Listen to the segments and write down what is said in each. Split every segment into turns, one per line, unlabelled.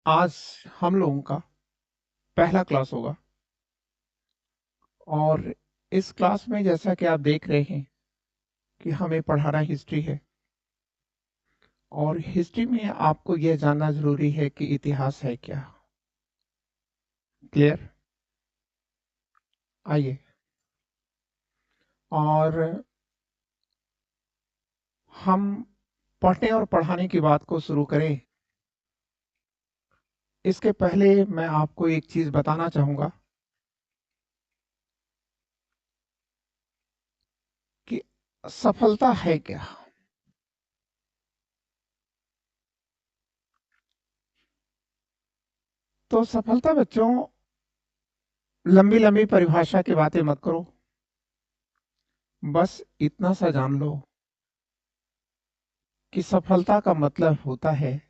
आज हम लोगों का पहला क्लास होगा और इस क्लास में जैसा कि आप देख रहे हैं कि हमें पढ़ाना हिस्ट्री है और हिस्ट्री में आपको यह जानना जरूरी है कि इतिहास है क्या। क्लियर? आइए और हम पढ़ने और पढ़ाने की बात को शुरू करें। इसके पहले मैं आपको एक चीज बताना चाहूंगा कि सफलता है क्या। तो सफलता बच्चों, लंबी लंबी परिभाषा की बातें मत करो, बस इतना सा जान लो कि सफलता का मतलब होता है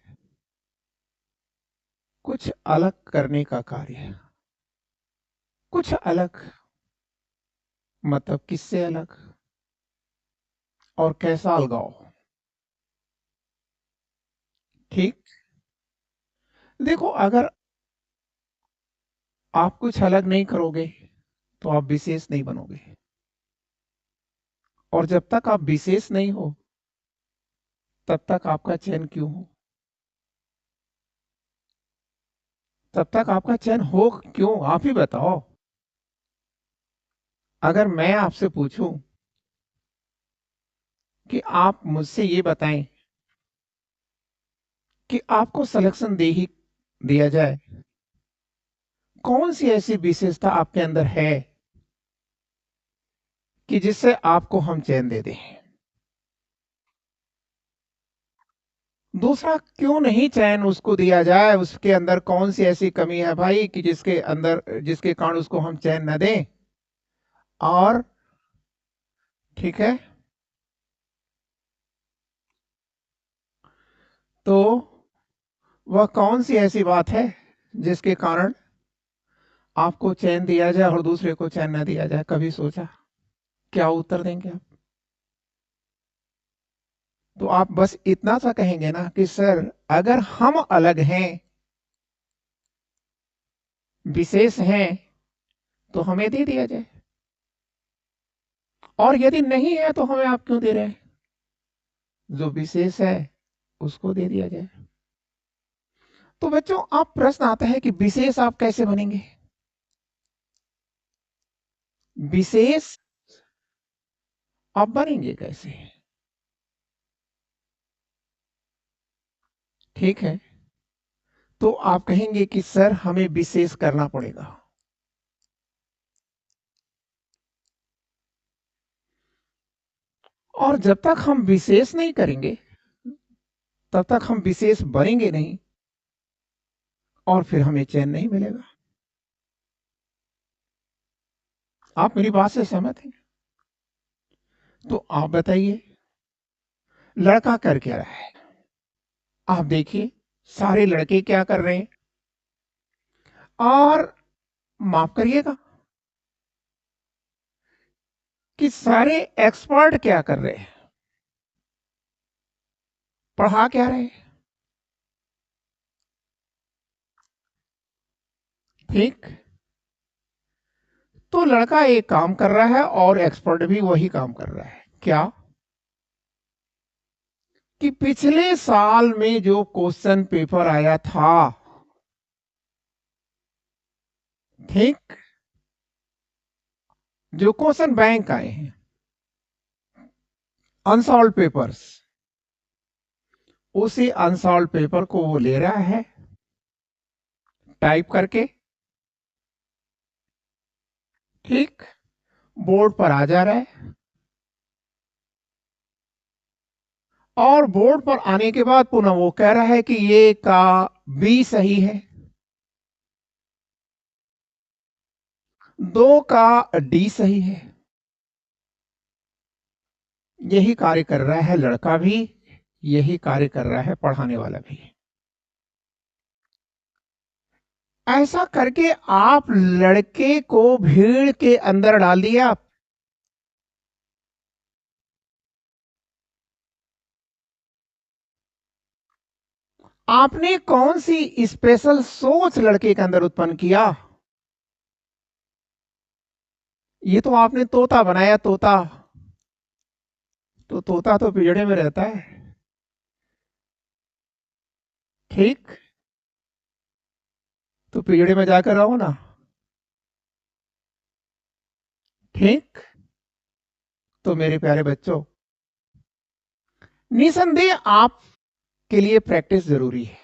कुछ अलग करने का कार्य। कुछ अलग मतलब किससे अलग और कैसा अलगाव। ठीक। देखो, अगर आप कुछ अलग नहीं करोगे तो आप विशेष नहीं बनोगे, और जब तक आप विशेष नहीं हो तब तक आपका चयन क्यों हो, तब तक आपका चयन हो क्यों, आप ही बताओ। अगर मैं आपसे पूछूं कि आप मुझसे ये बताएं कि आपको सिलेक्शन दे ही दिया जाए, कौन सी ऐसी विशेषता आपके अंदर है कि जिससे आपको हम चयन दे दें। दूसरा क्यों नहीं चयन उसको दिया जाए, उसके अंदर कौन सी ऐसी कमी है भाई कि जिसके अंदर, जिसके कारण उसको हम चयन न दें। और ठीक है, तो वह कौन सी ऐसी बात है जिसके कारण आपको चयन दिया जाए और दूसरे को चयन न दिया जाए। कभी सोचा? क्या उत्तर देंगे आप? तो आप बस इतना सा कहेंगे ना कि सर, अगर हम अलग हैं, विशेष हैं, तो हमें दे दिया जाए, और यदि नहीं है तो हमें आप क्यों दे रहे हैं। जो विशेष है उसको दे दिया जाए। तो बच्चों, आप प्रश्न आता है कि विशेष आप कैसे बनेंगे, विशेष आप बनेंगे कैसे। ठीक है, तो आप कहेंगे कि सर हमें विशेष करना पड़ेगा। और जब तक हम विशेष नहीं करेंगे तब तक हम विशेष बनेंगे नहीं, और फिर हमें चैन नहीं मिलेगा। आप मेरी बात से सहमत हैं? तो आप बताइए, लड़का कर क्या रहा है। आप देखिए, सारे लड़के क्या कर रहे हैं, और माफ करिएगा कि सारे एक्सपर्ट क्या कर रहे हैं, पढ़ा क्या रहे हैं। ठीक। तो लड़का एक काम कर रहा है और एक्सपर्ट भी वही काम कर रहा है। क्या? कि पिछले साल में जो क्वेश्चन पेपर आया था, ठीक, जो क्वेश्चन बैंक आए हैं, अनसॉल्व पेपर्स, उसी अनसॉल्व पेपर को वो ले रहा है टाइप करके, ठीक, बोर्ड पर आ जा रहा है, और बोर्ड पर आने के बाद पुनः वो कह रहा है कि ये का बी सही है, दो का डी सही है। यही कार्य कर रहा है लड़का भी, यही कार्य कर रहा है पढ़ाने वाला भी। ऐसा करके आप लड़के को भीड़ के अंदर डाल दिया। आपने कौन सी स्पेशल सोच लड़के के अंदर उत्पन्न किया? ये तो आपने तोता बनाया, तोता। तो तोता तो पिंजड़े में रहता है, ठीक? तो पिंजड़े में जाकर रहो ना, ठीक? तो मेरे प्यारे बच्चों, निसंदेह आपके लिए प्रैक्टिस जरूरी है,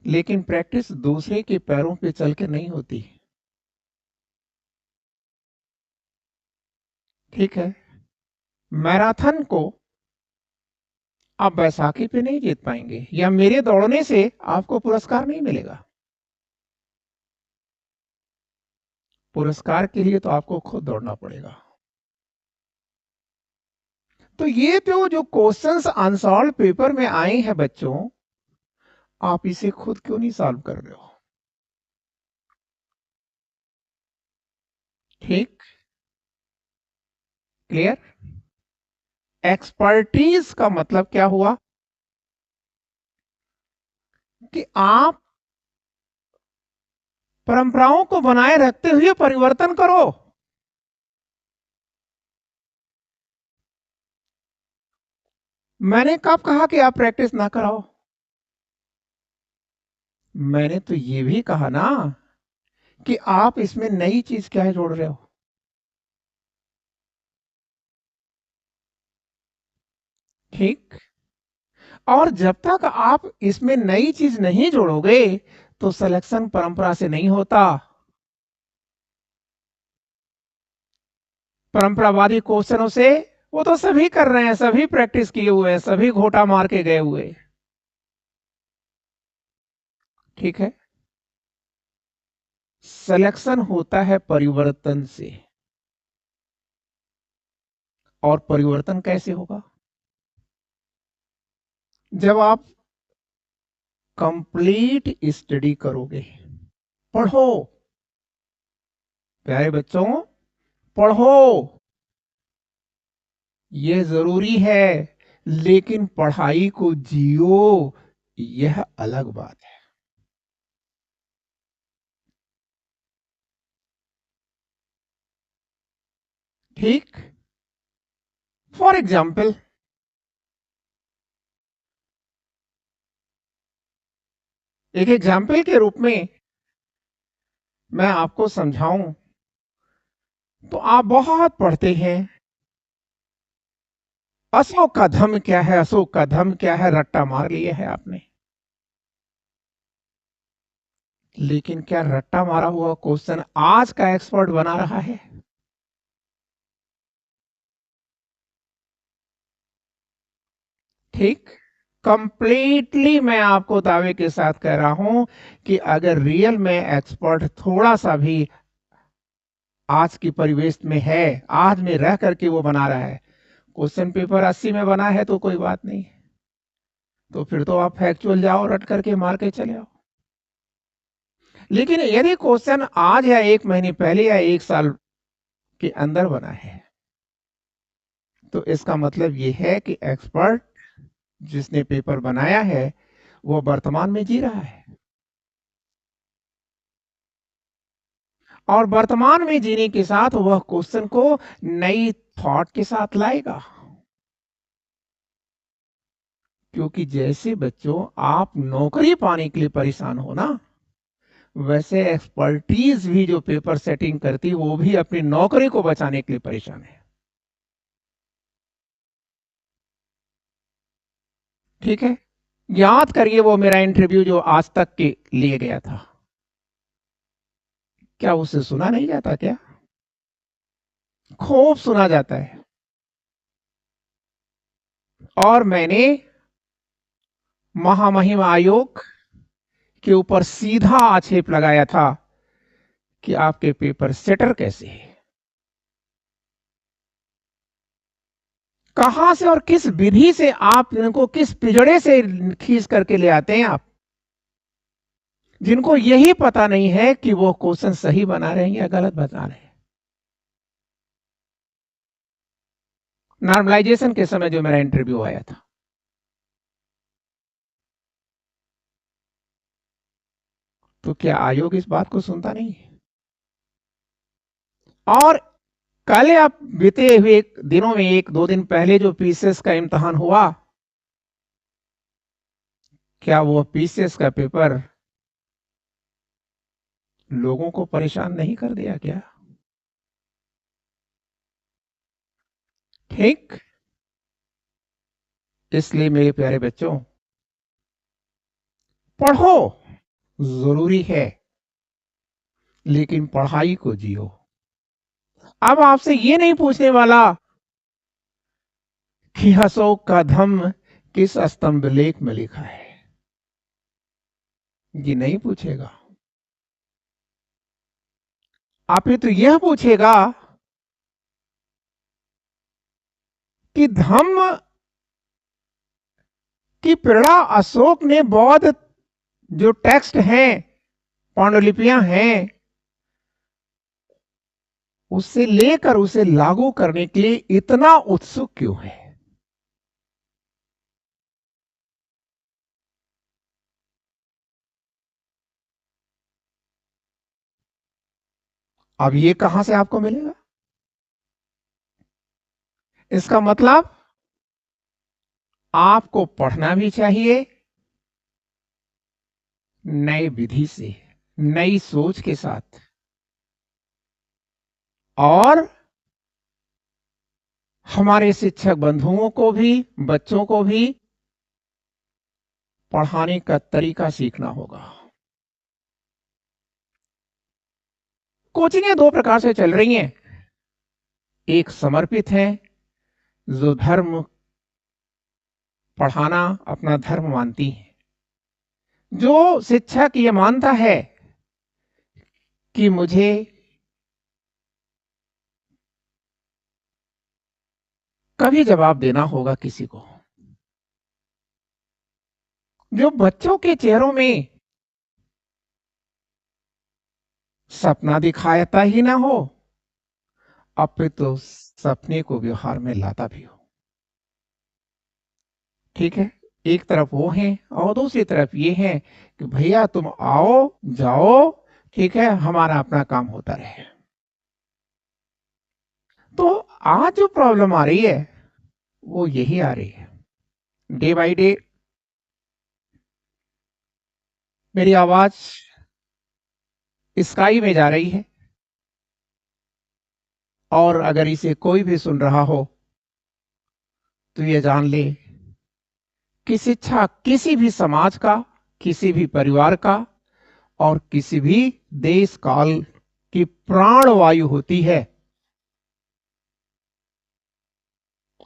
लेकिन प्रैक्टिस दूसरे के पैरों पे चल के नहीं होती, ठीक है? मैराथन को आप बैसाखी पे नहीं जीत पाएंगे, या मेरे दौड़ने से आपको पुरस्कार नहीं मिलेगा। पुरस्कार के लिए तो आपको खुद दौड़ना पड़ेगा। तो ये जो क्वेश्चंस अनसॉल्व पेपर में आए हैं बच्चों, आप इसे खुद क्यों नहीं सॉल्व कर रहे हो? ठीक, क्लियर? एक्सपर्टीज का मतलब क्या हुआ? कि आप परंपराओं को बनाए रखते हुए परिवर्तन करो। मैंने कब कहा कि आप प्रैक्टिस ना कराओ? मैंने तो ये भी कहा ना कि आप इसमें नई चीज क्या है जोड़ रहे हो। ठीक, और जब तक आप इसमें नई चीज नहीं जोड़ोगे तो सिलेक्शन परंपरा से नहीं होता। परंपरावादी क्वेश्चनों से वो तो सभी कर रहे हैं, सभी प्रैक्टिस किए हुए हैं, सभी घोटा मार के गए हुए। ठीक है, सिलेक्शन होता है परिवर्तन से। और परिवर्तन कैसे होगा? जब आप कंप्लीट स्टडी करोगे। पढ़ो प्यारे बच्चों, पढ़ो, यह जरूरी है, लेकिन पढ़ाई को जियो, यह अलग बात है। ठीक, फॉर एग्जाम्पल, एक एग्जाम्पल के रूप में मैं आपको समझाऊं, तो आप बहुत पढ़ते हैं, अशोक का धम क्या है, अशोक का धम क्या है, रट्टा मार लिया है आपने। लेकिन क्या रट्टा मारा हुआ क्वेश्चन आज का एक्सपर्ट बना रहा है? ठीक, कंप्लीटली मैं आपको दावे के साथ कह रहा हूं कि अगर रियल में एक्सपर्ट थोड़ा सा भी आज की परिवेश में है, आज में रह करके वो बना रहा है, क्वेश्चन पेपर 80 में बना है तो कोई बात नहीं, तो फिर तो आप फैक्चुअल जाओ, रट करके मार के चले आओ। लेकिन यदि क्वेश्चन आज या एक महीने पहले या एक साल के अंदर बना है, तो इसका मतलब यह है कि एक्सपर्ट जिसने पेपर बनाया है वो वर्तमान में जी रहा है, और वर्तमान में जीने के साथ वह क्वेश्चन को नई थॉट के साथ लाएगा। क्योंकि जैसे बच्चों आप नौकरी पाने के लिए परेशान हो ना, वैसे एक्सपर्टीज भी जो पेपर सेटिंग करती वो भी अपनी नौकरी को बचाने के लिए परेशान है। ठीक है, याद करिए वो मेरा इंटरव्यू जो आज तक के लिए गया था, क्या उसे सुना नहीं जाता क्या? खूब सुना जाता है। और मैंने महामहिम आयोग के ऊपर सीधा आक्षेप लगाया था कि आपके पेपर सेटर कैसे है, कहां से और किस विधि से आप इनको किस पिजड़े से खींच करके ले आते हैं आप, जिनको यही पता नहीं है कि वो क्वेश्चन सही बना रहे हैं या गलत बता रहे हैं। नॉर्मलाइजेशन के समय जो मेरा इंटरव्यू आया था, तो क्या आयोग इस बात को सुनता नहीं? और कल या बीते हुए दिनों में, 1-2 दिन पहले जो पीसीएस का इम्तिहान हुआ, क्या वो पीसीएस का पेपर लोगों को परेशान नहीं कर दिया क्या? ठीक। इसलिए मेरे प्यारे बच्चों, पढ़ो जरूरी है, लेकिन पढ़ाई को जियो। अब आपसे ये नहीं पूछने वाला कि अशोक का धम्म किस स्तंभ लेख में लिखा है, ये नहीं पूछेगा। आपसे तो यह पूछेगा कि धम्म की प्रेरणा अशोक ने बौद्ध जो टेक्स्ट हैं, पांडुलिपियां हैं, उससे लेकर उसे लागू करने के लिए इतना उत्सुक क्यों है? अब ये कहां से आपको मिलेगा? इसका मतलब आपको पढ़ना भी चाहिए नई विधि से, नई सोच के साथ, और हमारे शिक्षक बंधुओं को भी, बच्चों को भी पढ़ाने का तरीका सीखना होगा। कोचिंगें दो प्रकार से चल रही हैं। एक समर्पित है, जो धर्म पढ़ाना अपना धर्म मानती है, जो शिक्षक ये मानता है कि मुझे कभी जवाब देना होगा किसी को, जो बच्चों के चेहरों में सपना दिखाता ही ना हो, अब तो सपने को व्यवहार में लाता भी हो। ठीक है, एक तरफ वो है और दूसरी तरफ ये है कि भैया तुम आओ जाओ, ठीक है, हमारा अपना काम होता रहे। तो आज जो प्रॉब्लम आ रही है वो यही आ रही है। डे बाय डे मेरी आवाज स्काई में जा रही है, और अगर इसे कोई भी सुन रहा हो तो ये जान ले कि शिक्षा किसी भी समाज का, किसी भी परिवार का और किसी भी देश काल की प्राण वायु होती है।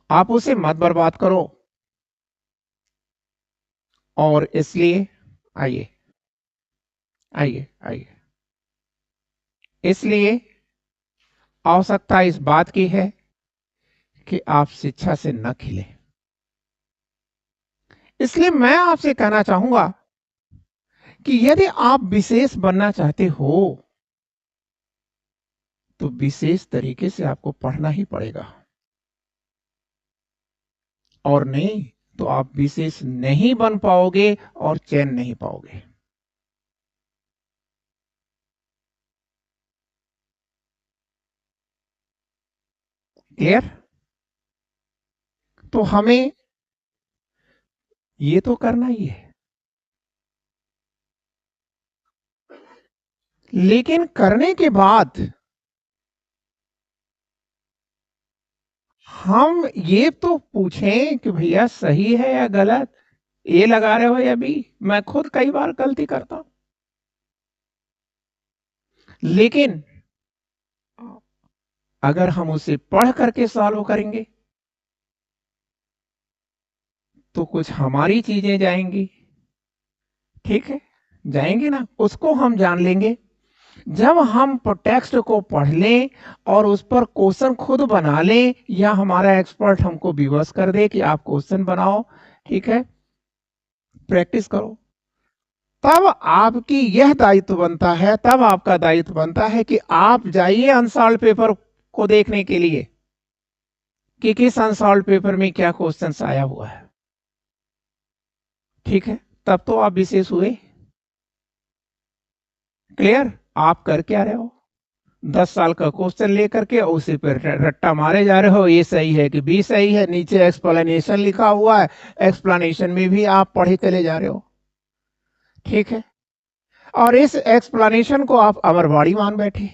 आप उसे मत बर्बाद करो। और इसलिए आइए आइए आइए, इसलिए आवश्यकता इस बात की है कि आप शिक्षा से न खिले। इसलिए मैं आपसे कहना चाहूंगा कि यदि आप विशेष बनना चाहते हो तो विशेष तरीके से आपको पढ़ना ही पड़ेगा, और नहीं तो आप विशेष नहीं बन पाओगे और चैन नहीं पाओगे। क्लियर? तो हमें ये तो करना ही है, लेकिन करने के बाद हम ये तो पूछें कि भैया सही है या गलत, ये लगा रहे हो या बी। मैं खुद कई बार गलती करता हूं, लेकिन अगर हम उसे पढ़ करके सॉल्व करेंगे तो कुछ हमारी चीजें जाएंगी। ठीक है, जाएंगे ना, उसको हम जान लेंगे। जब हम टेक्स्ट को पढ़ लें और उस पर क्वेश्चन खुद बना लें, या हमारा एक्सपर्ट हमको विवश कर दे कि आप क्वेश्चन बनाओ, ठीक है, प्रैक्टिस करो, तब आपकी यह दायित्व बनता है, तब आपका दायित्व बनता है कि आप जाइए अनसॉल्व पेपर को देखने के लिए कि किस अनसॉल्व पेपर में क्या क्वेश्चन आया हुआ है। ठीक है, तब तो आप विशेष हुए। क्लियर? आप कर क्या रहे हो? 10 साल का क्वेश्चन लेकर के उसी पर रट्टा मारे जा रहे हो, ये सही है कि बी सही है, नीचे एक्सप्लेनेशन लिखा हुआ है, एक्सप्लेनेशन में भी आप पढ़े चले जा रहे हो। ठीक है, और इस एक्सप्लेनेशन को आप अमरवाड़ी मान बैठे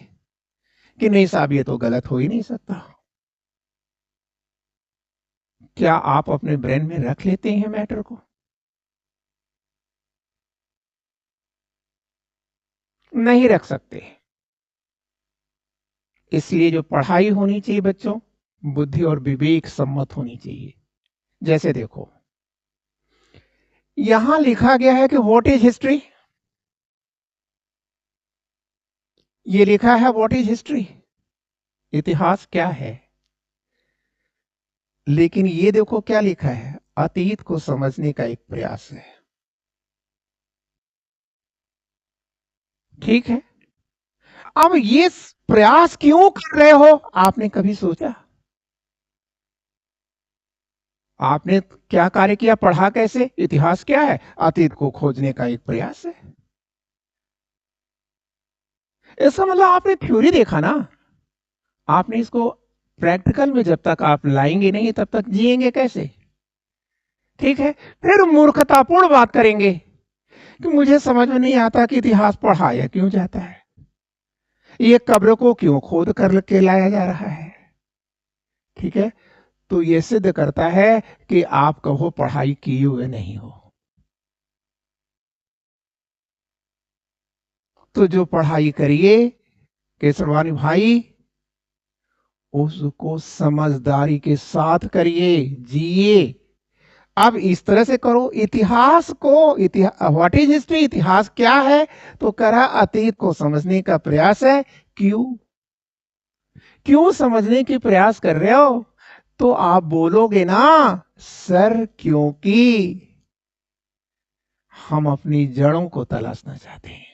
कि नहीं साहब ये तो गलत हो ही नहीं सकता। क्या आप अपने ब्रेन में रख लेते हैं मैटर को? नहीं रख सकते। इसलिए जो पढ़ाई होनी चाहिए बच्चों, बुद्धि और विवेक सम्मत होनी चाहिए। जैसे देखो, यहां लिखा गया है कि व्हाट इज हिस्ट्री। ये लिखा है व्हाट इज हिस्ट्री, इतिहास क्या है। लेकिन ये देखो क्या लिखा है, अतीत को समझने का एक प्रयास है। ठीक है, अब ये प्रयास क्यों कर रहे हो, आपने कभी सोचा? आपने क्या कार्य किया, पढ़ा कैसे? इतिहास क्या है? अतीत को खोजने का एक प्रयास है। इसका मतलब आपने थ्योरी देखा ना, आपने इसको प्रैक्टिकल में जब तक आप लाएंगे नहीं तब तक जिएंगे कैसे? ठीक है, फिर मूर्खतापूर्ण बात करेंगे कि मुझे समझ में नहीं आता कि इतिहास पढ़ाया क्यों जाता है, ये कब्र को क्यों खोद कर के लाया जा रहा है। ठीक है, तो ये सिद्ध करता है कि आप कहो पढ़ाई किए हुए नहीं हो। तो जो पढ़ाई करिए केसरवानी भाई, उसको समझदारी के साथ करिए, जिए। अब इस तरह से करो, इतिहास को व्हाट इज हिस्ट्री, इतिहास क्या है? तो करा अतीत को समझने का प्रयास है। क्यों? क्यों समझने की प्रयास कर रहे हो? तो आप बोलोगे ना, सर क्योंकि हम अपनी जड़ों को तलाशना चाहते हैं।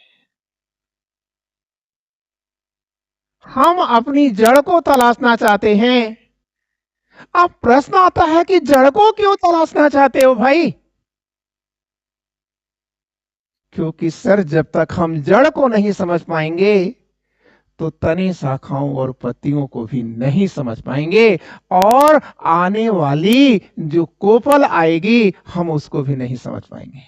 हम अपनी जड़ को तलाशना चाहते हैं। अब प्रश्न आता है कि जड़ को क्यों तलाशना चाहते हो भाई? क्योंकि सर जब तक हम जड़ को नहीं समझ पाएंगे तो तने शाखाओं और पत्तियों को भी नहीं समझ पाएंगे, और आने वाली जो कोपल आएगी हम उसको भी नहीं समझ पाएंगे।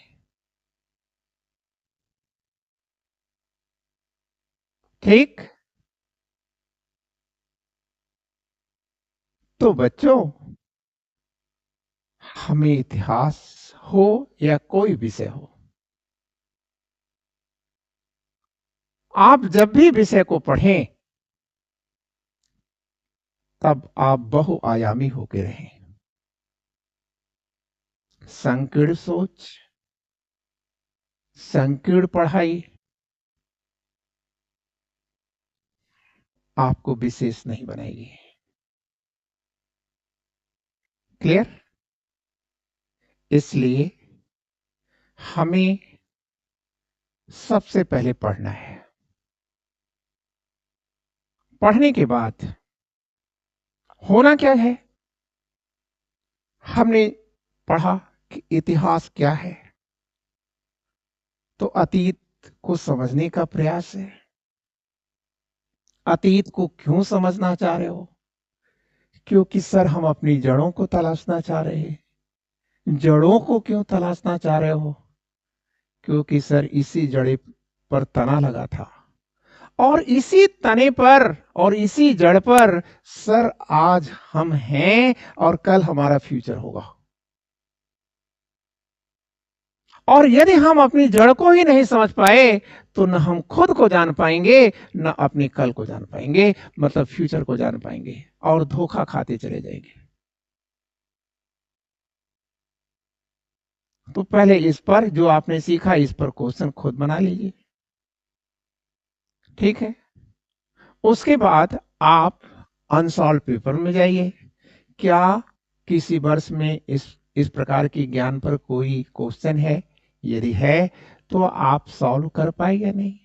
ठीक, तो बच्चों, हमें इतिहास हो या कोई विषय हो, आप जब भी विषय को पढ़ें तब आप बहुआयामी होकर रहें। संकीर्ण सोच, संकीर्ण पढ़ाई आपको विशेष नहीं बनाएगी। क्लियर? इसलिए हमें सबसे पहले पढ़ना है। पढ़ने के बाद होना क्या है, हमने पढ़ा कि इतिहास क्या है, तो अतीत को समझने का प्रयास है। अतीत को क्यों समझना चाह रहे हो? क्योंकि सर हम अपनी जड़ों को तलाशना चाह रहे हैं। जड़ों को क्यों तलाशना चाह रहे हो? क्योंकि सर इसी जड़े पर तना लगा था, और इसी तने पर और इसी जड़ पर सर आज हम हैं और कल हमारा फ्यूचर होगा। और यदि हम अपनी जड़ को ही नहीं समझ पाए तो न हम खुद को जान पाएंगे, न अपने कल को जान पाएंगे, मतलब फ्यूचर को जान पाएंगे, और धोखा खाते चले जाएंगे। तो पहले इस पर जो आपने सीखा इस पर क्वेश्चन खुद बना लीजिए। ठीक है, उसके बाद आप अनसॉल्व पेपर में जाइए। क्या किसी वर्ष में इस प्रकार की ज्ञान पर कोई क्वेश्चन है? यदि है तो आप सॉल्व कर पाए या नहीं?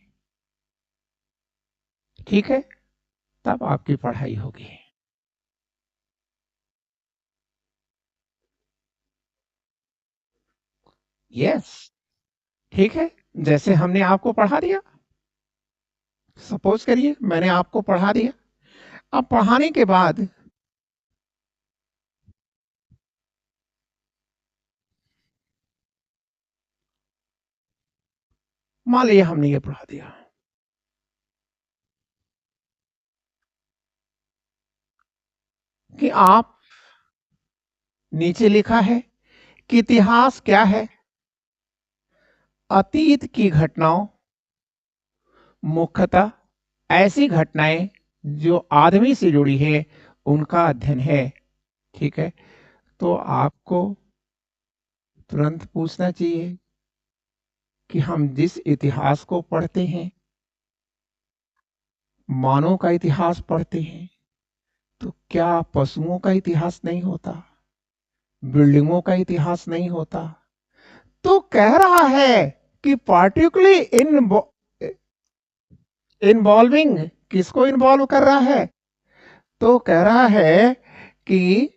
ठीक है, तब आपकी पढ़ाई होगी। यस, ठीक है, जैसे हमने आपको पढ़ा दिया सपोज करिए मैंने आपको पढ़ा दिया, अब पढ़ाने के बाद मान लीजिए हमने ये पढ़ा दिया कि आप, नीचे लिखा है कि इतिहास क्या है, अतीत की घटनाओं, मुख्यतः ऐसी घटनाएं जो आदमी से जुड़ी है उनका अध्ययन है। ठीक है, तो आपको तुरंत पूछना चाहिए कि हम जिस इतिहास को पढ़ते हैं, मानव का इतिहास पढ़ते हैं, तो क्या पशुओं का इतिहास नहीं होता, बिल्डिंगों का इतिहास नहीं होता? तो कह रहा है कि पार्टिकुलरली इन्वॉल्विंग, किसको इन्वॉल्व कर रहा है? तो कह रहा है कि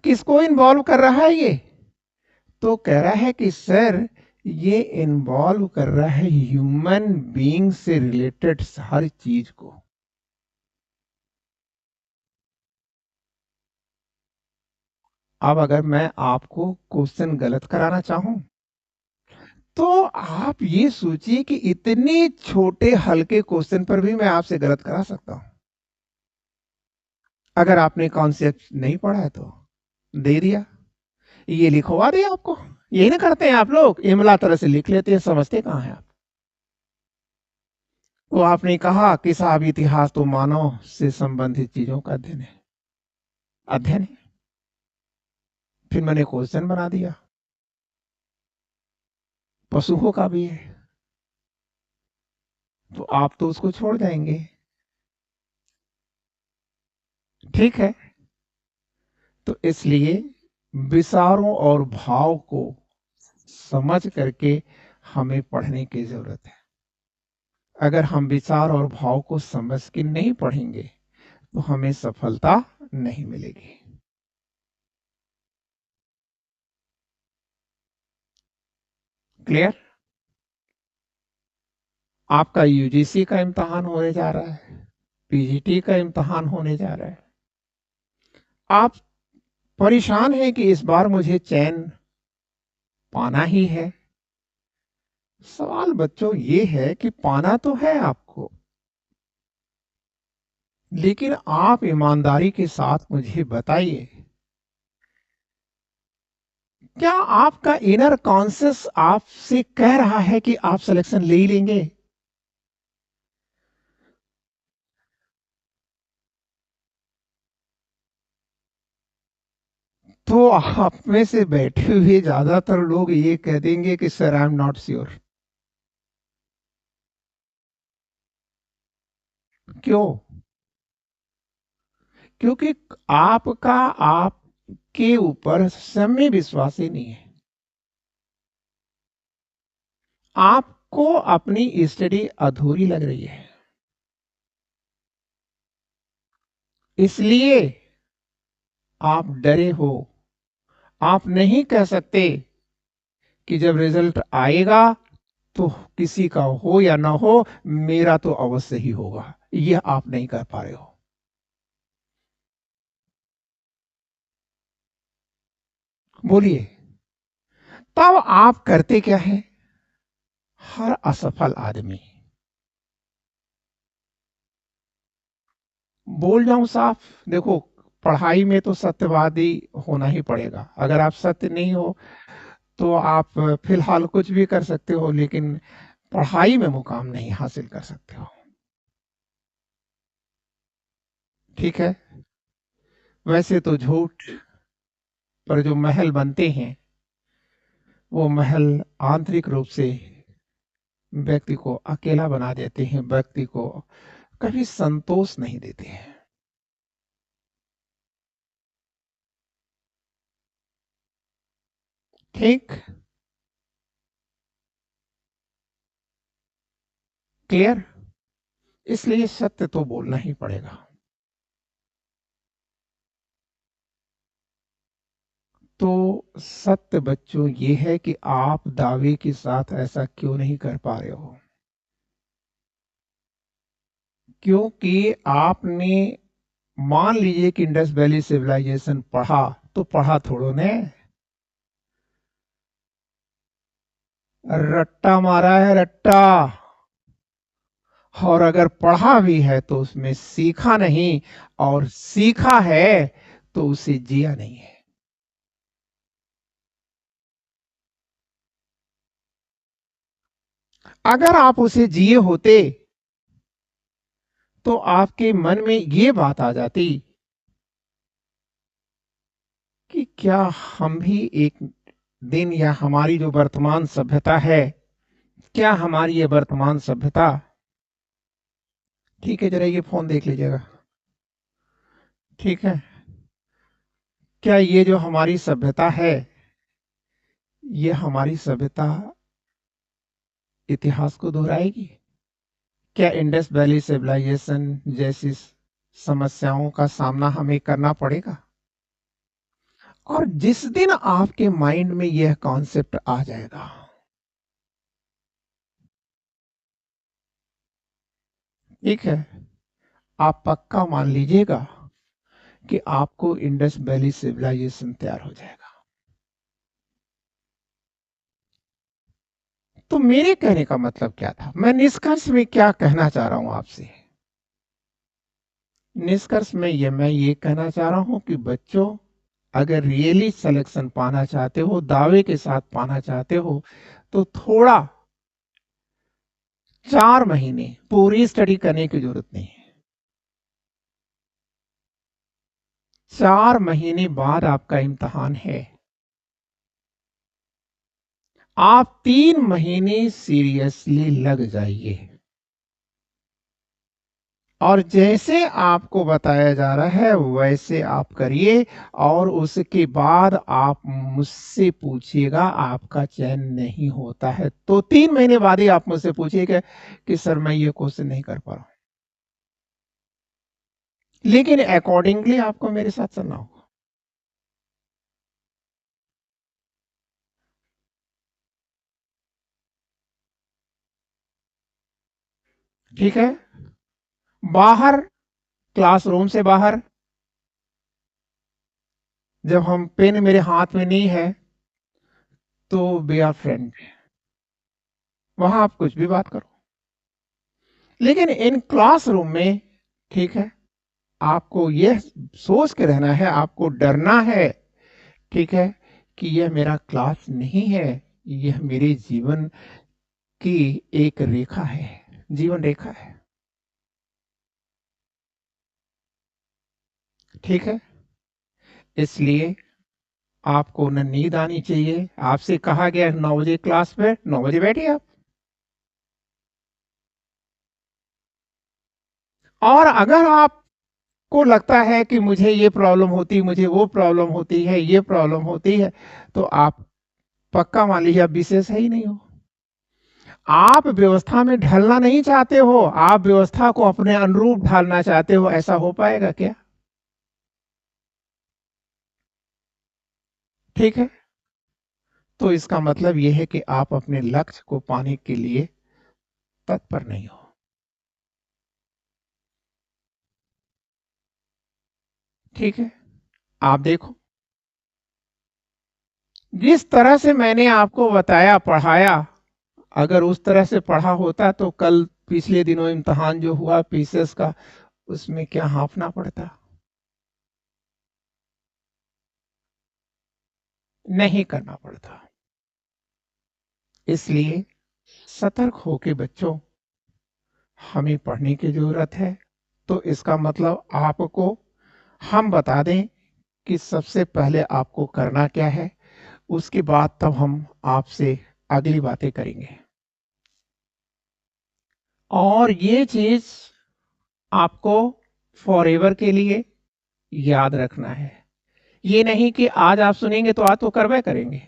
किसको इन्वॉल्व कर रहा है ये? तो कह रहा है कि सर ये इन्वॉल्व कर रहा है ह्यूमन बीइंग से रिलेटेड हर चीज को। अब अगर मैं आपको क्वेश्चन गलत कराना चाहूं, तो आप ये सोचिए कि इतने छोटे हल्के क्वेश्चन पर भी मैं आपसे गलत करा सकता हूं। अगर आपने कॉन्सेप्ट नहीं पढ़ा है तो दे दिया, ये लिखवा दिया आपको। यही ना करते हैं आप लोग, इमला तरह से लिख लेते हैं, समझते कहाँ हैं आप? तो आपने कहा कि साहब इतिहास तो मानव से संबंधित चीजों का अध्ययन है। फिर मैंने क्वेश्चन बना दिया, पशुओं का भी है, तो आप तो उसको छोड़ जाएंगे। ठीक है, तो इसलिए विचारों और भाव को समझ करके हमें पढ़ने की जरूरत है। अगर हम विचार और भाव को समझ के नहीं पढ़ेंगे तो हमें सफलता नहीं मिलेगी। क्लियर? आपका यूजीसी का इम्तहान होने जा रहा है, पीजीटी का इम्तहान होने जा रहा है। आप परेशान हैं कि इस बार मुझे चैन पाना ही है। सवाल बच्चों ये है कि पाना तो है आपको, लेकिन आप ईमानदारी के साथ मुझे बताइए, क्या आपका इनर कॉन्शियस आपसे कह रहा है कि आप सिलेक्शन ले ही लेंगे? तो आप में से बैठे हुए ज्यादातर लोग ये कह देंगे कि sir I am not sure. क्यों? क्योंकि आपका आपके ऊपर समय विश्वास ही नहीं है। आपको अपनी स्टडी अधूरी लग रही है, इसलिए आप डरे हो। आप नहीं कह सकते कि जब रिजल्ट आएगा तो किसी का हो या ना हो, मेरा तो अवश्य ही होगा, यह आप नहीं कर पा रहे हो। बोलिए, तब आप करते क्या है? हर असफल आदमी, बोल जाऊं साफ, देखो पढ़ाई में तो सत्यवादी होना ही पड़ेगा। अगर आप सत्य नहीं हो तो आप फिलहाल कुछ भी कर सकते हो, लेकिन पढ़ाई में मुकाम नहीं हासिल कर सकते हो। ठीक है, वैसे तो झूठ पर जो महल बनते हैं, वो महल आंतरिक रूप से व्यक्ति को अकेला बना देते हैं, व्यक्ति को कभी संतोष नहीं देते हैं। ठीक? क्लियर? इसलिए सत्य तो बोलना ही पड़ेगा। तो सत्य बच्चों ये है कि आप दावे के साथ ऐसा क्यों नहीं कर पा रहे हो? क्योंकि आपने, मान लीजिए कि इंडस वैली सिविलाइजेशन पढ़ा, तो पढ़ा थोड़ो ने, रट्टा मारा है, रट्टा। और अगर पढ़ा भी है तो उसमें सीखा नहीं, और सीखा है तो उसे जिया नहीं है। अगर आप उसे जिए होते तो आपके मन में ये बात आ जाती कि क्या हम भी एक दिन, या हमारी जो वर्तमान सभ्यता है, क्या हमारी ये वर्तमान सभ्यता, ठीक है जरा ये फोन देख लीजिएगा, ठीक है, क्या ये जो हमारी सभ्यता है, ये हमारी सभ्यता इतिहास को दोहराएगी? क्या इंडस वैली सिविलाइजेशन जैसी समस्याओं का सामना हमें करना पड़ेगा? और जिस दिन आपके माइंड में यह कॉन्सेप्ट आ जाएगा, ठीक है, आप पक्का मान लीजिएगा कि आपको इंडस वैली सिविलाइजेशन तैयार हो जाएगा। तो मेरे कहने का मतलब क्या था, मैं निष्कर्ष में क्या कहना चाह रहा हूं आपसे? निष्कर्ष में मैं ये कहना चाह रहा हूं कि बच्चों, अगर रियली सिलेक्शन पाना चाहते हो, दावे के साथ पाना चाहते हो, तो थोड़ा 4 महीने पूरी स्टडी करने की जरूरत नहीं है। 4 महीने बाद आपका इम्तहान है। आप 3 महीने सीरियसली लग जाइए, और जैसे आपको बताया जा रहा है वैसे आप करिए, और उसके बाद आप मुझसे पूछिएगा। आपका चयन नहीं होता है तो 3 महीने बाद ही आप मुझसे पूछिएगा कि सर मैं ये क्वेश्चन नहीं कर पा रहा हूं, लेकिन अकॉर्डिंगली आपको मेरे साथ चलना होगा। ठीक है, बाहर, क्लासरूम से बाहर, जब हम, पेन मेरे हाथ में नहीं है, तो वी आर फ्रेंड, वहां आप कुछ भी बात करो। लेकिन इन क्लासरूम में, ठीक है, आपको यह सोच के रहना है, आपको डरना है, ठीक है, कि यह मेरा क्लास नहीं है, यह मेरे जीवन की एक रेखा है, जीवन रेखा है। ठीक है, इसलिए आपको न नींद आनी चाहिए। आपसे कहा गया 9 बजे क्लास पे, 9 बजे बैठिए आप। और अगर आपको लगता है कि मुझे ये प्रॉब्लम होती, मुझे वो प्रॉब्लम होती है, ये प्रॉब्लम होती है, तो आप पक्का मान लीजिए आप विशेष है ही नहीं हो। आप व्यवस्था में ढलना नहीं चाहते हो, आप व्यवस्था को अपने अनुरूप ढालना चाहते हो। ऐसा हो पाएगा क्या? ठीक है, तो इसका मतलब यह है कि आप अपने लक्ष्य को पाने के लिए तत्पर नहीं हो। ठीक है, आप देखो, जिस तरह से मैंने आपको बताया, पढ़ाया, अगर उस तरह से पढ़ा होता तो कल पिछले दिनों इम्तिहान जो हुआ पीसीएस का, उसमें क्या हांफना पड़ता? नहीं करना पड़ता। इसलिए सतर्क होके बच्चों, हमें पढ़ने की जरूरत है। तो इसका मतलब आपको हम बता दें कि सबसे पहले आपको करना क्या है, उसके बाद तब हम आपसे अगली बातें करेंगे। और ये चीज आपको फॉरएवर के लिए याद रखना है। ये नहीं कि आज आप सुनेंगे तो आज तो करवे करेंगे।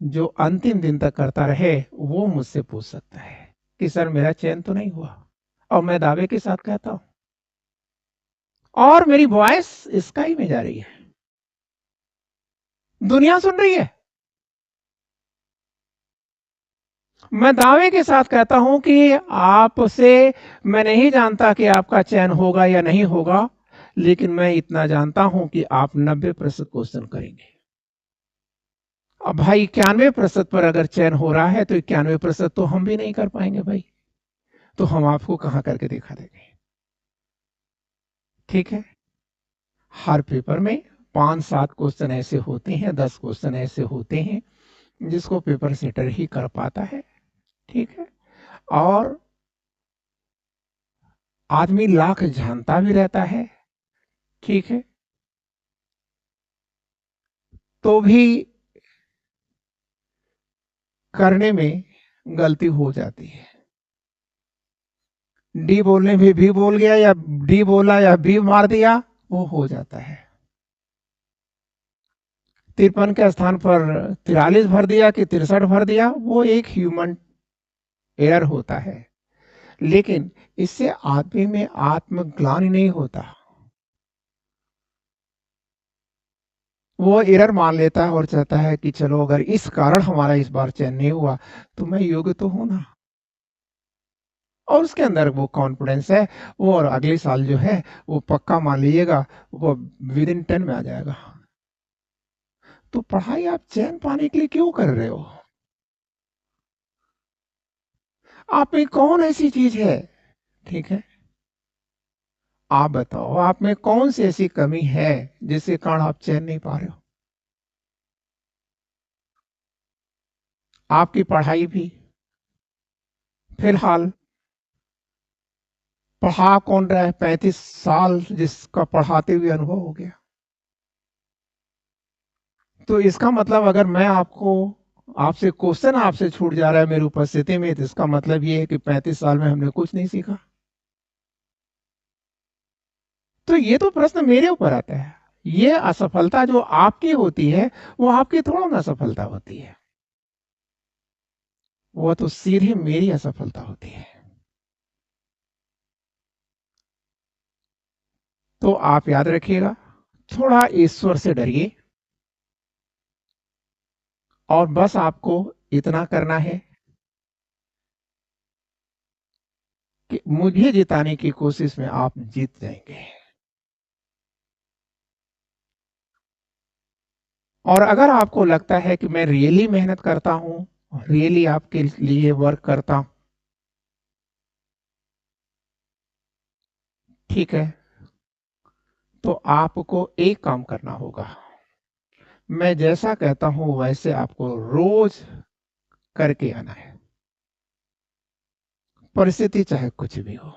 जो अंतिम दिन तक करता रहे वो मुझसे पूछ सकता है कि सर मेरा चयन तो नहीं हुआ, और मैं दावे के साथ कहता हूं, और मेरी वॉइस स्काई में जा रही है। दुनिया सुन रही है। मैं दावे के साथ कहता हूं कि आपसे मैं नहीं जानता कि आपका चयन होगा या नहीं होगा, लेकिन मैं इतना जानता हूं कि आप 90% क्वेश्चन करेंगे। अब भाई 91% पर अगर चयन हो रहा है तो 91% तो हम भी नहीं कर पाएंगे भाई, तो हम आपको कहां करके दिखा देंगे। ठीक है, हर पेपर में 5-7 क्वेश्चन ऐसे होते हैं, 10 क्वेश्चन ऐसे होते हैं जिसको पेपर सेटर ही कर पाता है। ठीक है, और आदमी लाख जानता भी रहता है, ठीक है, तो भी करने में गलती हो जाती है। डी बोलने में भी बोल गया, या डी बोला या बी मार दिया, वो हो जाता है। 53 के स्थान पर 43 भर दिया कि 63 भर दिया, वो एक ह्यूमन एरर होता है, लेकिन इससे आदमी में आत्मग्लानि नहीं होता। वो एरर मान लेता है और चाहता है कि चलो अगर इस कारण हमारा इस बार चयन नहीं हुआ तो मैं योग्य तो हूं ना, और उसके अंदर वो कॉन्फिडेंस है, वो और अगले साल जो है वो पक्का मान लीजिएगा वो विद इन 10 में आ जाएगा। तो पढ़ाई आप चयन पाने के लिए क्यों कर रहे हो? आप में कौन ऐसी चीज है, ठीक है, आप बताओ आप में कौन सी ऐसी कमी है जिसके कारण आप चयन नहीं पा रहे हो? आपकी पढ़ाई भी, फिलहाल पढ़ा कौन रहा है? 35 साल जिसका पढ़ाते हुए अनुभव हो गया। तो इसका मतलब अगर मैं आपको आपसे क्वेश्चन आपसे छूट जा रहा है मेरी उपस्थिति में, तो इसका मतलब ये है कि 35 साल में हमने कुछ नहीं सीखा। तो ये तो प्रश्न मेरे ऊपर आता है। ये असफलता जो आपकी होती है वो आपकी थोड़ा ना असफलता होती है, वो तो सीधी मेरी असफलता होती है। तो आप याद रखिएगा, थोड़ा ईश्वर से डरिए, और बस आपको इतना करना है कि मुझे जिताने की कोशिश में आप जीत जाएंगे। और अगर आपको लगता है कि मैं रियली मेहनत करता हूं, रियली आपके लिए वर्क करता हूं, ठीक है, तो आपको एक काम करना होगा। मैं जैसा कहता हूं वैसे आपको रोज करके आना है, परिस्थिति चाहे कुछ भी हो।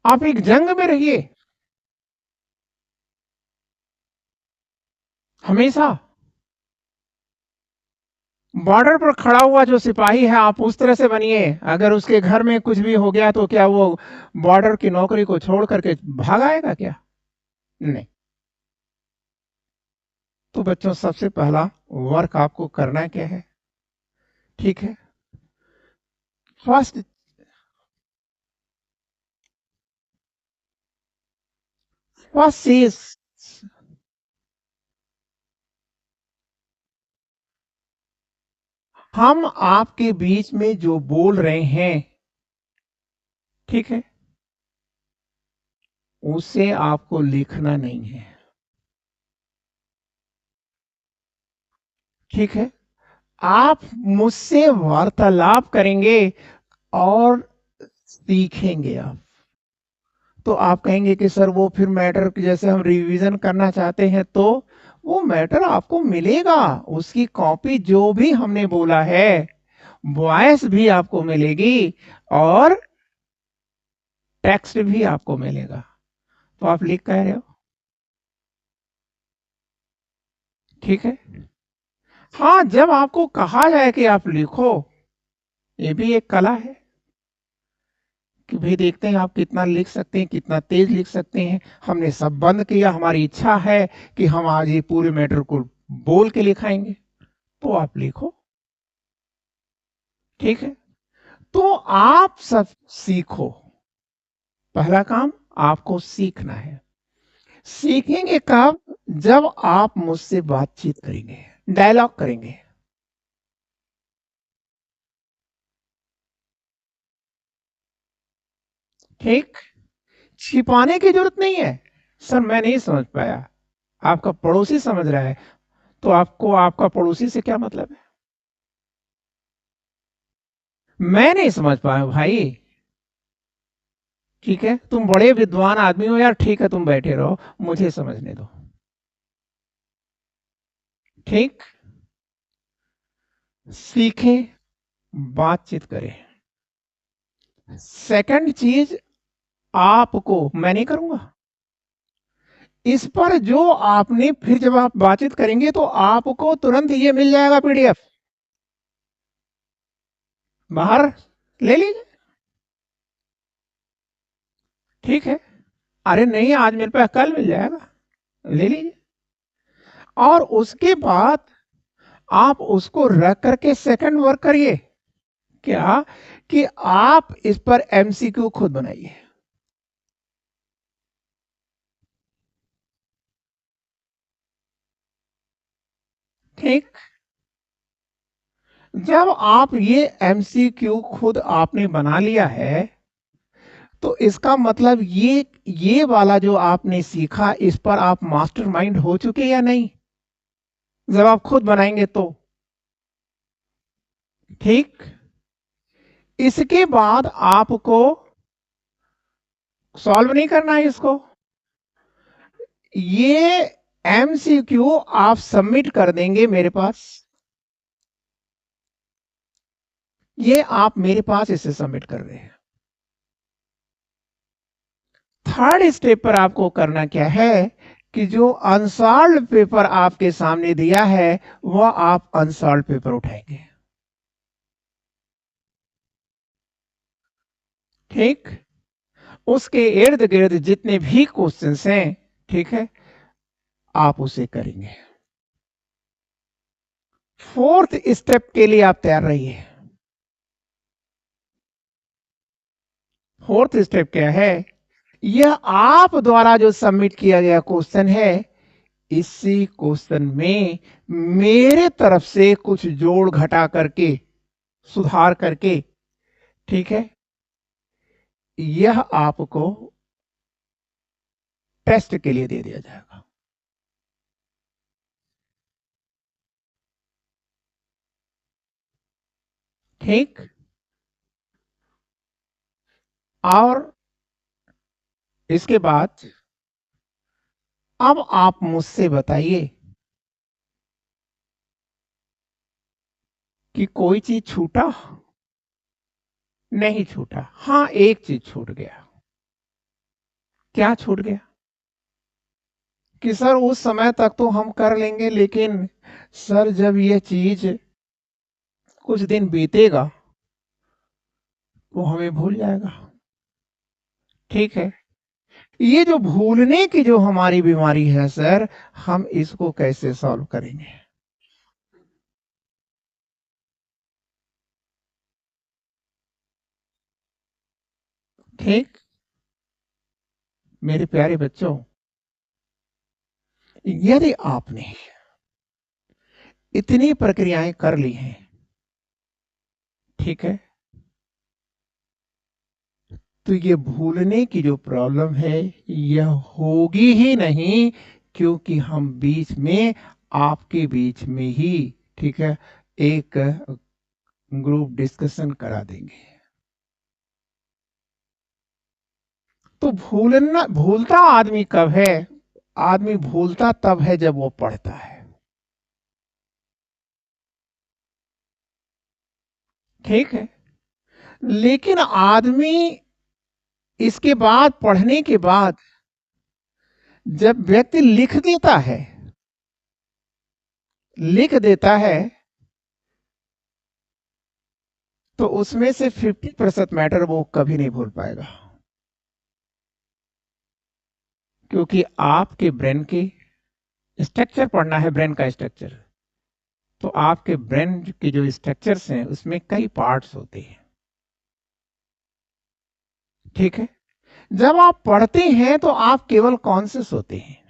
आप एक जंग में रहिए हमेशा। बॉर्डर पर खड़ा हुआ जो सिपाही है आप उस तरह से बनिए, अगर उसके घर में कुछ भी हो गया तो क्या वो बॉर्डर की नौकरी को छोड़ करके भाग आएगा क्या? नहीं। तो बच्चों, सबसे पहला वर्क आपको करना क्या है, ठीक है, फर्स्ट फर्स्ट चीज, हम आपके बीच में जो बोल रहे हैं, ठीक है, उसे आपको लिखना नहीं है, ठीक है, आप मुझसे वार्तालाप करेंगे और सीखेंगे आप। तो आप कहेंगे कि सर वो फिर मैटर जैसे हम रिवीजन करना चाहते हैं, तो वो मैटर आपको मिलेगा, उसकी कॉपी जो भी हमने बोला है वॉइस भी आपको मिलेगी और टेक्स्ट भी आपको मिलेगा। तो आप लिख कह रहे हो, ठीक है, हाँ, जब आपको कहा जाए कि आप लिखो, ये भी एक कला है कि भाई देखते हैं आप कितना लिख सकते हैं, कितना तेज लिख सकते हैं। हमने सब बंद किया, हमारी इच्छा है कि हम आज ये पूरे मैटर को बोल के लिखाएंगे, तो आप लिखो, ठीक है, तो आप सब सीखो। पहला काम आपको सीखना है। सीखेंगे कब? जब आप मुझसे बातचीत करेंगे, डायलॉग करेंगे। ठीक, छिपाने की जरूरत नहीं है। सर मैं नहीं समझ पाया, आपका पड़ोसी समझ रहा है, तो आपको आपका पड़ोसी से क्या मतलब है? मैं नहीं समझ पाया भाई। ठीक है, तुम बड़े विद्वान आदमी हो यार, ठीक है तुम बैठे रहो, मुझे समझने दो। ठीक, सीखे, बातचीत करें। सेकंड चीज, आपको, मैं नहीं करूंगा इस पर, जो आपने फिर जब आप बातचीत करेंगे तो आपको तुरंत ये मिल जाएगा पीडीएफ, बाहर ले लीजिए। ठीक है, अरे नहीं आज मेरे पास, कल मिल जाएगा, ले लीजिए। और उसके बाद आप उसको रख करके सेकंड वर्क करिए। क्या? कि आप इस पर एमसीक्यू खुद बनाइए। ठीक, जब आप ये एमसीक्यू खुद आपने बना लिया है, तो इसका मतलब ये वाला जो आपने सीखा, इस पर आप मास्टरमाइंड हो चुके या नहीं, जब आप खुद बनाएंगे तो। ठीक, इसके बाद आपको सॉल्व नहीं करना है इसको, ये एमसीक्यू आप सबमिट कर देंगे मेरे पास, ये आप मेरे पास इसे सबमिट कर रहे हैं। थर्ड स्टेप पर आपको करना क्या है, कि जो अनसॉल्व पेपर आपके सामने दिया है, वह आप अनसॉल्व पेपर उठाएंगे। ठीक, उसके इर्द गिर्द जितने भी क्वेश्चंस हैं, ठीक है, आप उसे करेंगे। फोर्थ स्टेप के लिए आप तैयार रहिए। फोर्थ स्टेप क्या है? यह आप द्वारा जो सबमिट किया गया क्वेश्चन है, इसी क्वेश्चन में मेरे तरफ से कुछ जोड़ घटा करके, सुधार करके, ठीक है, यह आपको टेस्ट के लिए दे दिया जाएगा। ठीक, और इसके बाद अब आप मुझसे बताइए कि कोई चीज छूटा? नहीं छूटा। हाँ, एक चीज छूट गया। क्या छूट गया? कि सर उस समय तक तो हम कर लेंगे, लेकिन सर जब ये चीज कुछ दिन बीतेगा वो हमें भूल जाएगा। ठीक है, ये जो भूलने की जो हमारी बीमारी है सर, हम इसको कैसे सॉल्व करेंगे? ठीक, मेरे प्यारे बच्चों, यदि आपने इतनी प्रक्रियाएं कर ली हैं, ठीक है, तो ये भूलने की जो प्रॉब्लम है, यह होगी ही नहीं, क्योंकि हम बीच में, आपके बीच में ही, ठीक है, एक ग्रुप डिस्कशन करा देंगे। तो भूलना, भूलता आदमी कब है? आदमी भूलता तब है जब वो पढ़ता है। ठीक है, लेकिन आदमी इसके बाद, पढ़ने के बाद, जब व्यक्ति लिख देता है, लिख देता है, तो उसमें से 50% मैटर वो कभी नहीं भूल पाएगा, क्योंकि आपके ब्रेन की स्ट्रक्चर पढ़ना है, ब्रेन का स्ट्रक्चर। तो आपके ब्रेन के जो स्ट्रक्चर्स हैं, उसमें कई पार्ट्स होते हैं। ठीक है, जब आप पढ़ते हैं तो आप केवल कॉन्शियस होते हैं,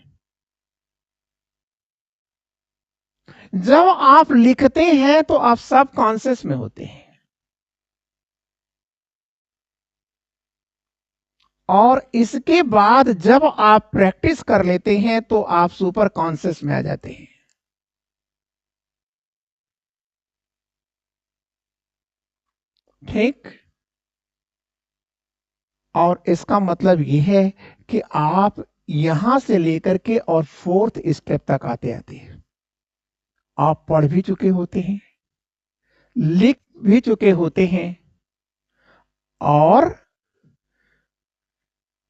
जब आप लिखते हैं तो आप सब कॉन्शियस में होते हैं, और इसके बाद जब आप प्रैक्टिस कर लेते हैं तो आप सुपर कॉन्शियस में आ जाते हैं। ठीक। और इसका मतलब यह है कि आप यहां से लेकर के और फोर्थ स्टेप तक आते आते हैं आप पढ़ भी चुके होते हैं, लिख भी चुके होते हैं, और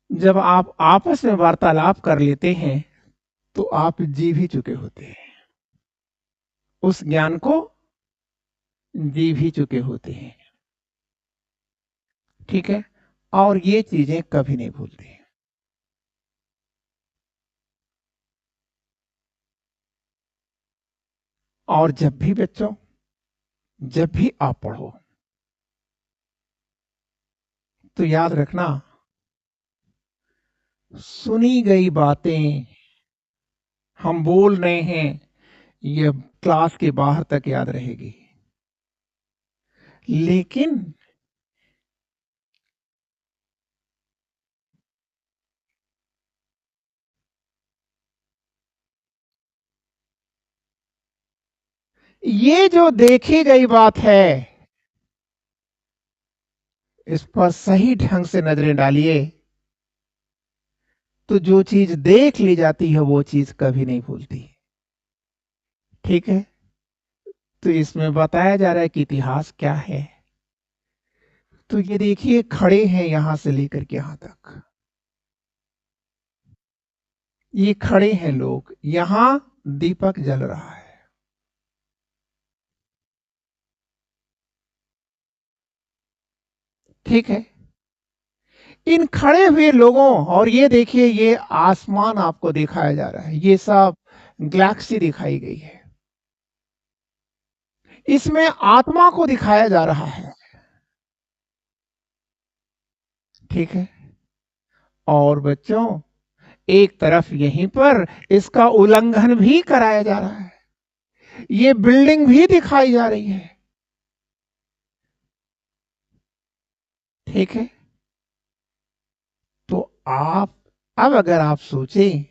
जब आप आपस में वार्तालाप कर लेते हैं तो आप जी भी चुके होते हैं, उस ज्ञान को जी भी चुके होते हैं। ठीक है। और ये चीजें कभी नहीं भूलते। और जब भी बच्चों, जब भी आप पढ़ो तो याद रखना, सुनी गई बातें हम बोल रहे हैं ये क्लास के बाहर तक याद रहेगी, लेकिन ये जो देखी गई बात है इस पर सही ढंग से नजरें डालिए, तो जो चीज देख ली जाती है वो चीज कभी नहीं भूलती। ठीक है। तो इसमें बताया जा रहा है कि इतिहास क्या है। तो ये देखिए, खड़े हैं यहां से लेकर के यहां तक, ये खड़े हैं लोग, यहां दीपक जल रहा है। ठीक है। इन खड़े हुए लोगों, और ये देखिए ये आसमान आपको दिखाया जा रहा है, ये सब गैलेक्सी दिखाई गई है, इसमें आत्मा को दिखाया जा रहा है। ठीक है। और बच्चों, एक तरफ यहीं पर इसका उल्लंघन भी कराया जा रहा है, ये बिल्डिंग भी दिखाई जा रही है। ठीक है। तो आप, अब अगर आप सोचें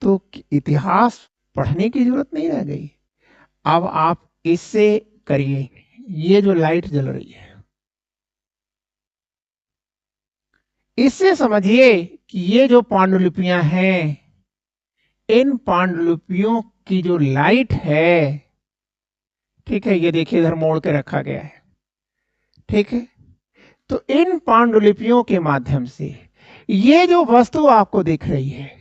तो इतिहास पढ़ने की जरूरत नहीं रह गई। अब आप इससे करिए, ये जो लाइट जल रही है इससे समझिए कि ये जो पांडुलिपियां हैं, इन पांडुलिपियों की जो लाइट है, ठीक है, ये देखिए इधर मोड़ के रखा गया है। ठीक है। तो इन पांडुलिपियों के माध्यम से ये जो वस्तु आपको दिख रही है,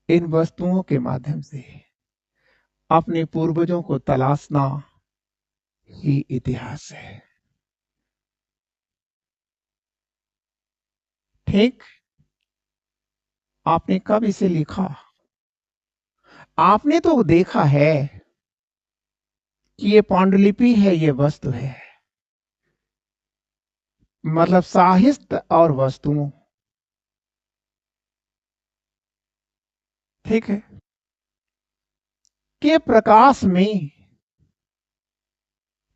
इन वस्तुओं के माध्यम से अपने पूर्वजों को तलाशना ही इतिहास है। ठीक। आपने कब इसे लिखा? आपने तो देखा है कि ये पांडुलिपि है, ये वस्तु है, मतलब साहित्य और वस्तुओं। ठीक है। के प्रकाश में,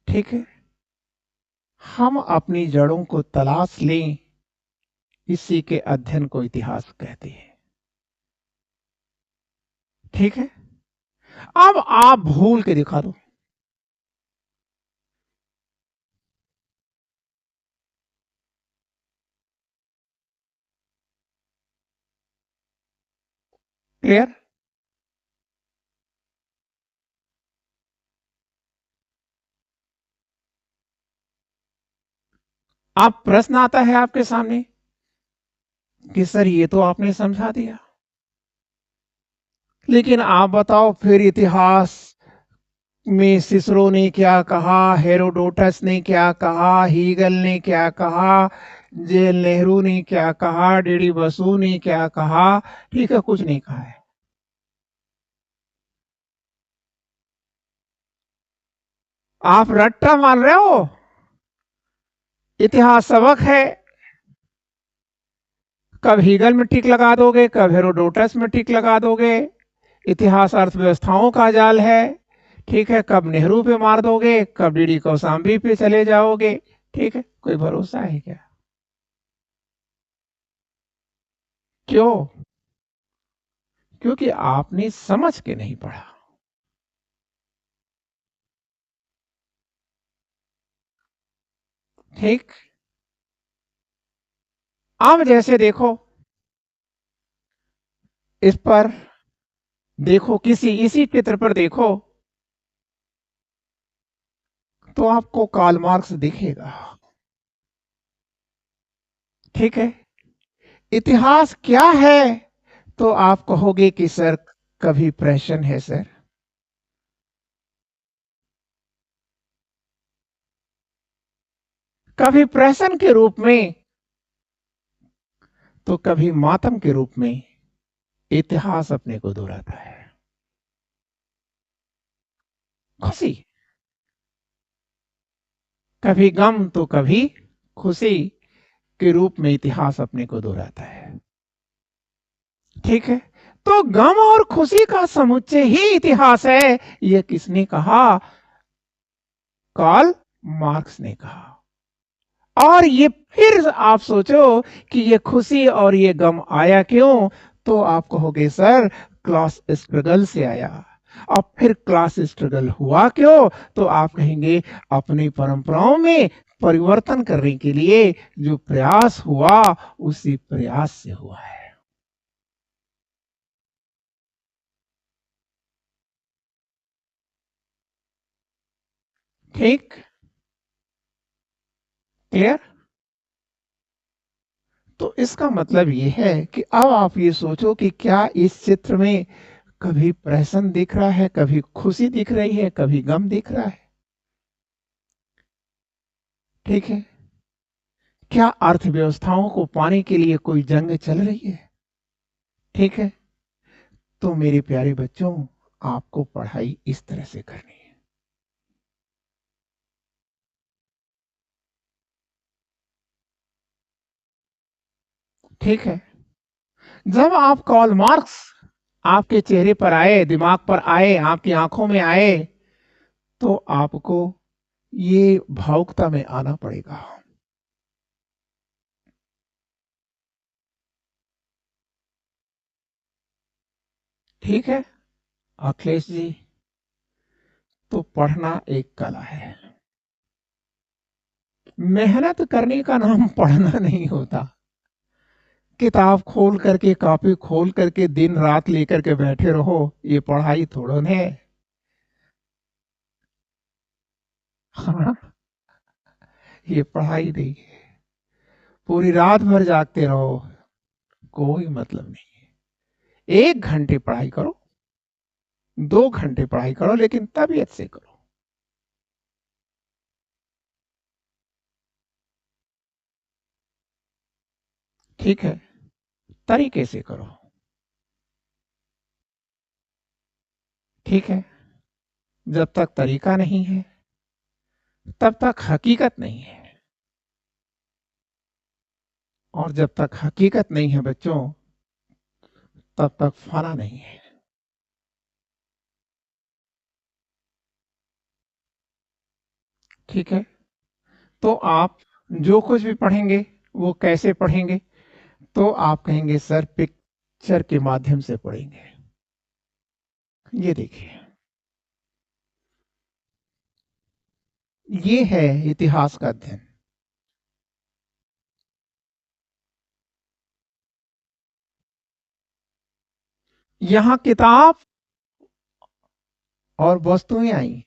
ठीक है, हम अपनी जड़ों को तलाश लें, इसी के अध्ययन को इतिहास कहते हैं। ठीक है। अब आप भूल के दिखा दो। क्लियर? अब प्रश्न आता है आपके सामने कि सर ये तो आपने समझा दिया, लेकिन आप बताओ फिर इतिहास में सिसरो ने क्या कहा, हेरोडोटस ने क्या कहा, हीगल ने क्या कहा, जे नेहरू ने क्या कहा, डीडी बसु ने क्या कहा? ठीक है, कुछ नहीं कहा है। आप रट्टा मान रहे हो, इतिहास सबक है। कब हीगल में टिक लगा दोगे, कब हेरोडोटस में टिक लगा दोगे। इतिहास अर्थव्यवस्थाओं का जाल है, ठीक है। कब नेहरू पे मार दोगे, कब डीडी कौशाम्बी पे चले जाओगे, ठीक है। कोई भरोसा है क्या? क्यों? क्योंकि आपने समझ के नहीं पढ़ा। ठीक। अब जैसे देखो, इस पर देखो, किसी इसी चित्र पर देखो तो आपको कार्ल मार्क्स दिखेगा, ठीक है। इतिहास क्या है? तो आप कहोगे कि सर कभी प्रेषण है सर, कभी प्रेषण के रूप में तो कभी मातम के रूप में इतिहास अपने को दोहराता है। खुशी, कभी गम तो कभी खुशी के रूप में इतिहास अपने को दोहराता है, ठीक है। तो गम और खुशी का समुच्चय ही इतिहास है, यह किसने कहा? कार्ल मार्क्स ने कहा। और ये फिर आप सोचो कि ये खुशी और ये गम आया क्यों? तो आप कहोगे सर क्लास स्ट्रगल से आया। अब फिर क्लास स्ट्रगल हुआ क्यों? तो आप कहेंगे अपनी परंपराओं में परिवर्तन करने के लिए जो प्रयास हुआ उसी प्रयास से हुआ है, ठीक। क्लियर? तो इसका मतलब ये है कि अब आप ये सोचो कि क्या इस चित्र में कभी प्रहसन दिख रहा है, कभी खुशी दिख रही है, कभी गम दिख रहा है, ठीक है। क्या अर्थव्यवस्थाओं को पाने के लिए कोई जंग चल रही है, ठीक है। तो मेरे प्यारे बच्चों, आपको पढ़ाई इस तरह से करनी है, ठीक है। जब आप कार्ल मार्क्स आपके चेहरे पर आए, दिमाग पर आए, आपकी आंखों में आए, तो आपको ये भावुकता में आना पड़ेगा, ठीक है। अखिलेश जी, तो पढ़ना एक कला है। मेहनत करने का नाम पढ़ना नहीं होता। किताब खोल करके, कॉपी खोल करके दिन रात लेकर के बैठे रहो, ये पढ़ाई थोड़ा है। हाँ, ये पढ़ाई नहीं है। पूरी रात भर जागते रहो, कोई मतलब नहीं है। 1 घंटे पढ़ाई करो, 2 घंटे पढ़ाई करो, लेकिन तबीयत से करो, ठीक है। तरीके से करो, ठीक है। जब तक तरीका नहीं है तब तक हकीकत नहीं है, और जब तक हकीकत नहीं है बच्चों, तब तक फना नहीं है, ठीक है। तो आप जो कुछ भी पढ़ेंगे वो कैसे पढ़ेंगे? तो आप कहेंगे सर पिक्चर के माध्यम से पढ़ेंगे। ये देखिए, ये है इतिहास का अध्ययन। यहाँ किताब और वस्तुएं आई।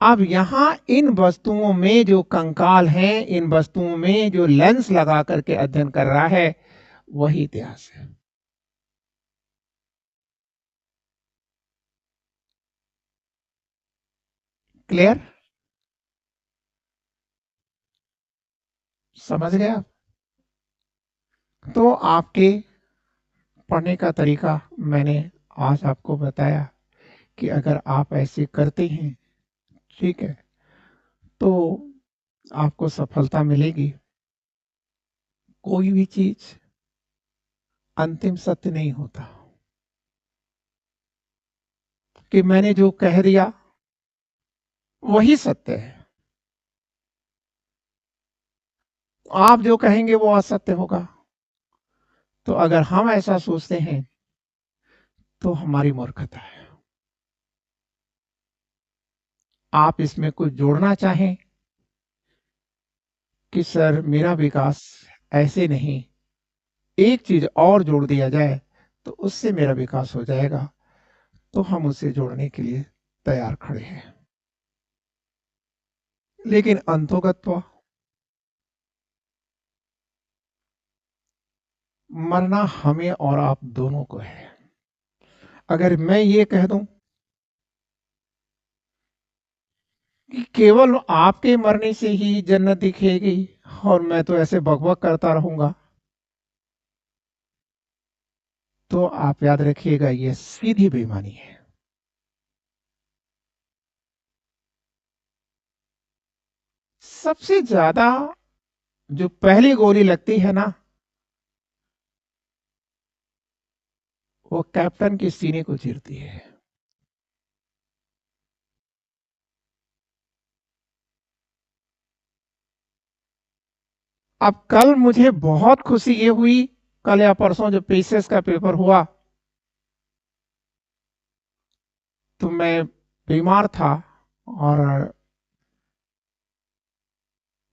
अब यहाँ इन वस्तुओं में जो कंकाल हैं, इन वस्तुओं में जो लेंस लगा करके अध्ययन कर रहा है, वही इतिहास है। क्लियर? समझ गए आप? तो आपके पढ़ने का तरीका मैंने आज आपको बताया कि अगर आप ऐसे करते हैं, ठीक है, तो आपको सफलता मिलेगी। कोई भी चीज अंतिम सत्य नहीं होता कि मैंने जो कह दिया वही सत्य है। आप जो कहेंगे वो असत्य होगा। तो अगर हम ऐसा सोचते हैं तो हमारी मूर्खता है। आप इसमें कुछ जोड़ना चाहें कि सर मेरा विकास ऐसे नहीं, एक चीज और जोड़ दिया जाए तो उससे मेरा विकास हो जाएगा, तो हम उसे जोड़ने के लिए तैयार खड़े हैं। लेकिन अंतोगत्वा मरना हमें और आप दोनों को है। अगर मैं ये कह दूं कि केवल आपके मरने से ही जन्नत दिखेगी और मैं तो ऐसे बकबक करता रहूंगा, तो आप याद रखिएगा ये सीधी बेईमानी है। सबसे ज्यादा जो पहली गोली लगती है ना, वो कैप्टन के सीने को चीरती है। अब कल मुझे बहुत खुशी ये हुई, कल या परसों जो पीसीएस का पेपर हुआ, तो मैं बीमार था। और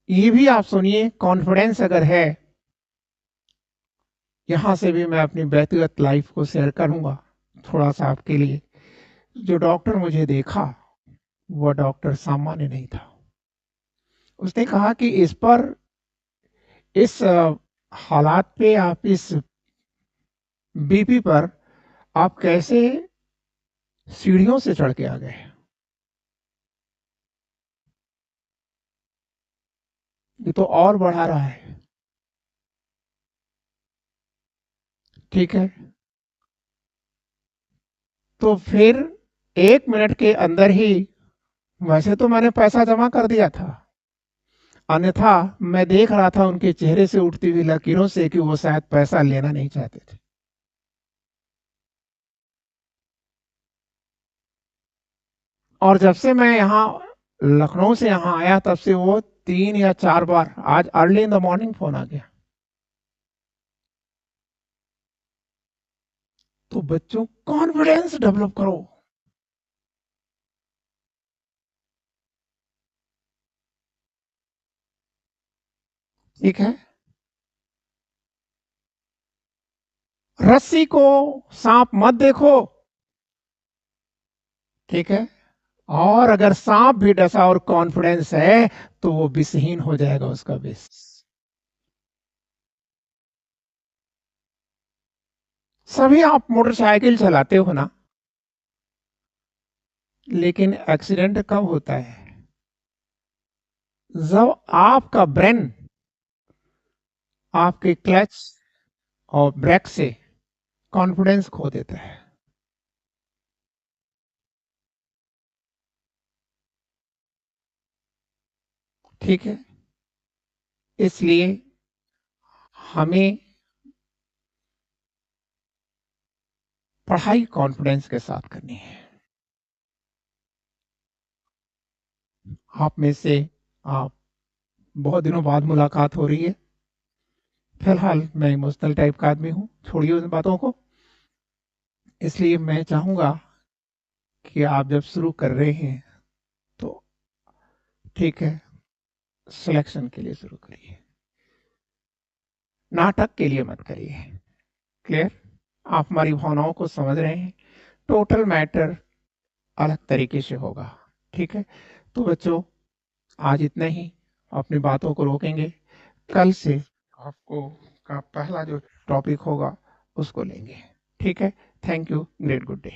ये भी आप सुनिए, कॉन्फिडेंस अगर है, यहां से भी मैं अपनी व्यक्तिगत लाइफ को शेयर करूंगा थोड़ा सा आपके लिए। जो डॉक्टर मुझे देखा वह डॉक्टर सामान्य नहीं था। उसने कहा कि इस पर, इस हालात पे, आप इस बीपी पर आप कैसे सीढ़ियों से चढ़ के आ गए, ये तो और बढ़ा रहा है। ठीक है, तो फिर 1 मिनट के अंदर ही, वैसे तो मैंने पैसा जमा कर दिया था, अन्यथा मैं देख रहा था उनके चेहरे से उठती हुई लकीरों से कि वो शायद पैसा लेना नहीं चाहते थे। और जब से मैं यहाँ लखनऊ से यहाँ आया, तब से वो 3 या 4 बार, आज early in the morning phone आ गया। तो बच्चों, कॉन्फिडेंस डेवलप करो। ठीक है, रस्सी को सांप मत देखो। ठीक है, और अगर सांप भी डसा और कॉन्फिडेंस है तो वो विषहीन हो जाएगा उसका विष। सभी आप मोटरसाइकिल चलाते हो ना, लेकिन एक्सीडेंट कब होता है? जब आपका ब्रेन आपके क्लच और ब्रेक से कॉन्फिडेंस खो देता है। ठीक है, इसलिए हमें पढ़ाई कॉन्फिडेंस के साथ करनी है। आप में से, आप, बहुत दिनों बाद मुलाकात हो रही है। फिलहाल मैं इमोशनल टाइप का आदमी हूँ, छोड़िए उन बातों को। इसलिए मैं चाहूंगा कि आप जब शुरू कर रहे हैं तो, ठीक है, सिलेक्शन के लिए शुरू करिए, नाटक के लिए मत करिए। क्लियर? आप हमारी भावनाओं को समझ रहे हैं। टोटल मैटर अलग तरीके से होगा। ठीक है, तो बच्चों, आज इतना ही। अपनी बातों को रोकेंगे, कल से आपको का पहला जो टॉपिक होगा उसको लेंगे। ठीक है, thank you, great good day.